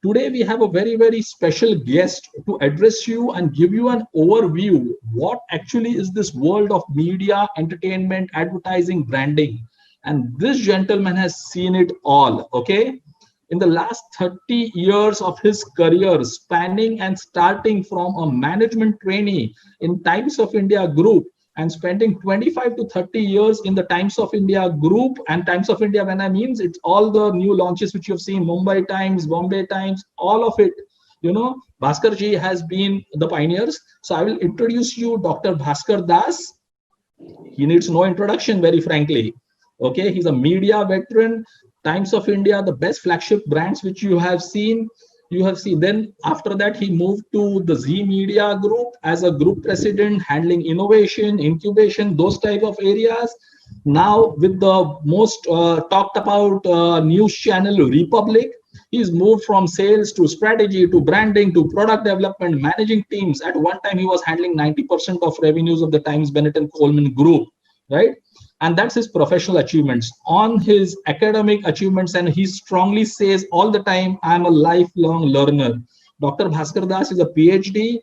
Today we have a very special guest to address you and give you an overview what actually is this world of media, entertainment, advertising, branding. And this gentleman has seen it all, okay? In the last 30 years of his career, spanning and starting from a management trainee in Times of India Group and spending 25 to 30 years in the Times of India Group. And Times of India, when I means, it's all the new launches which you've seen, Mumbai Times, Bombay Times, all of it. Bhaskar ji has been the pioneers. So I will introduce you Dr. Bhaskar Das. He needs no introduction, very frankly. Okay, he's a media veteran. Times of India, the best flagship brands which you have seen. Then after that, he moved to the Z Media Group as a group president, handling innovation, incubation, those type of areas. Now with the most talked about news channel Republic, he's moved from sales to strategy to branding to product development, managing teams. At one time, he was handling 90% of revenues of the Times Bennett and Coleman Group, right? And that's his professional achievements. On his academic achievements, and he strongly says all the time, I'm a lifelong learner. Dr. Bhaskar Das is a PhD,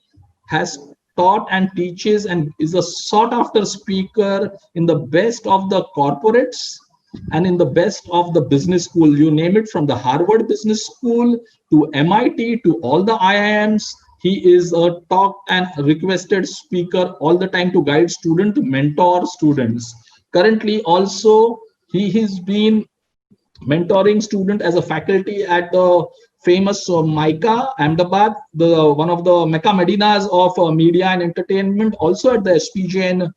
has taught and teaches and is a sought after speaker in the best of the corporates and in the best of the business school. You name it, from the Harvard Business School to MIT to all the IIMs. He is a talked and requested speaker all the time to guide students, to mentor students. Currently, also, he has been mentoring students as a faculty at the famous MICA, Ahmedabad, one of the Mecca Medinas of media and entertainment, also at the SPJN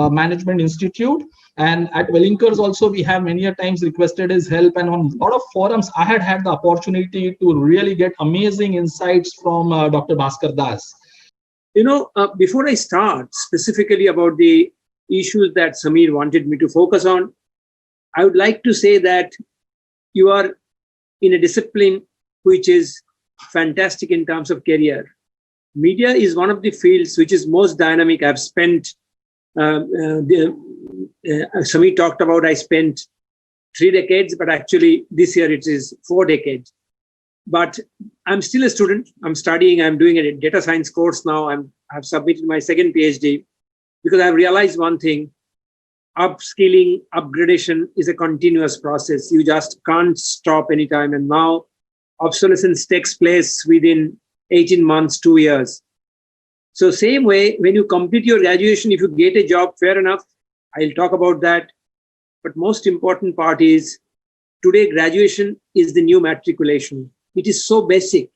Management Institute. And at Wellinkers also, we have many a times requested his help. And on a lot of forums, I had the opportunity to really get amazing insights from Dr. Bhaskar Das. Before I start specifically about the issues that Samir wanted me to focus on, I would like to say that you are in a discipline which is fantastic in terms of career. Media is one of the fields which is most dynamic. I've spent, Samir talked about, I spent 3 decades, but actually this year it is 4 decades. But I'm still a student. I'm studying. I'm doing a data science course now. I've submitted my second PhD. Because I've realized one thing, upskilling, upgradation is a continuous process. You just can't stop anytime. And now obsolescence takes place within 18 months, 2 years. So same way, when you complete your graduation, if you get a job, fair enough, I'll talk about that. But most important part is, today graduation is the new matriculation. It is so basic.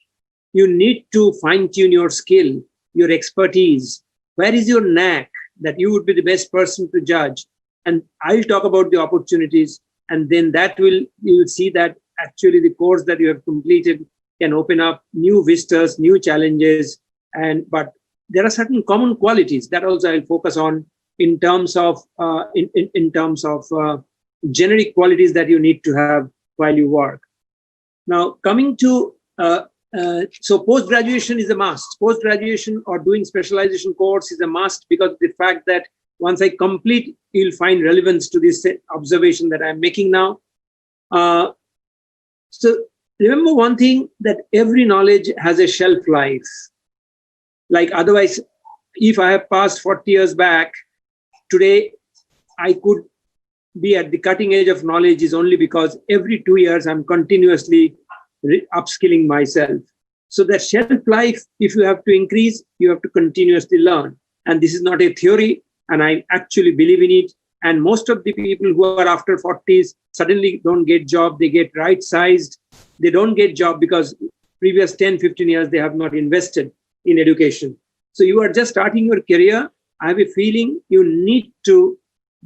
You need to fine tune your skill, your expertise. Where is your knack? That you would be the best person to judge. And I'll talk about the opportunities, and then you will see that actually the course that you have completed can open up new vistas, new challenges. But there are certain common qualities that also I'll focus on in terms of generic qualities that you need to have while you work. Now, coming to so post-graduation is a must. Post-graduation or doing specialization course is a must, because of the fact that once I complete, you'll find relevance to this observation that I'm making now. So remember one thing, that every knowledge has a shelf life. Like otherwise, if I have passed 40 years back, today I could be at the cutting edge of knowledge is only because every 2 years I'm continuously upskilling myself. So that shelf life, if you have to increase, you have to continuously learn. And this is not a theory, and I actually believe in it. And most of the people who are after 40s suddenly don't get job, they get right-sized. They don't get job because previous 10, 15 years, they have not invested in education. So you are just starting your career. I have a feeling you need to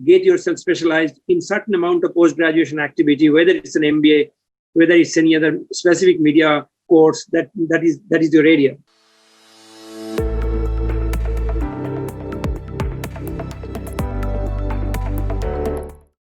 get yourself specialized in certain amount of post-graduation activity, whether it's an MBA, whether it's any other specific media course, that is your area.